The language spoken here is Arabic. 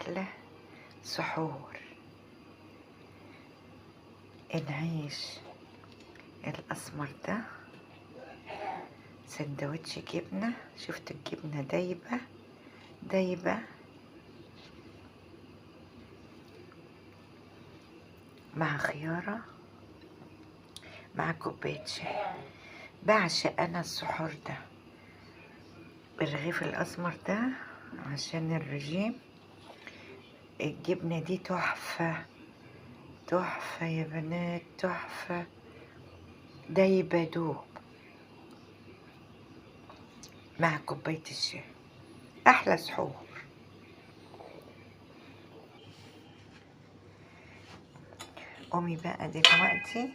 أحلى سحور. نعيش الأسمر ده سندوتش جبنة. شفت الجبنة دايبة دايبة مع خيارة مع كوباية شاي. بعشق أنا السحور ده بالرغيف الأسمر ده عشان الرجيم. الجبنة دي تحفة تحفة يا بنات، تحفة دايبة دوب مع كوباية الشاي. أحلى سحور. قومي بقى دلوقتي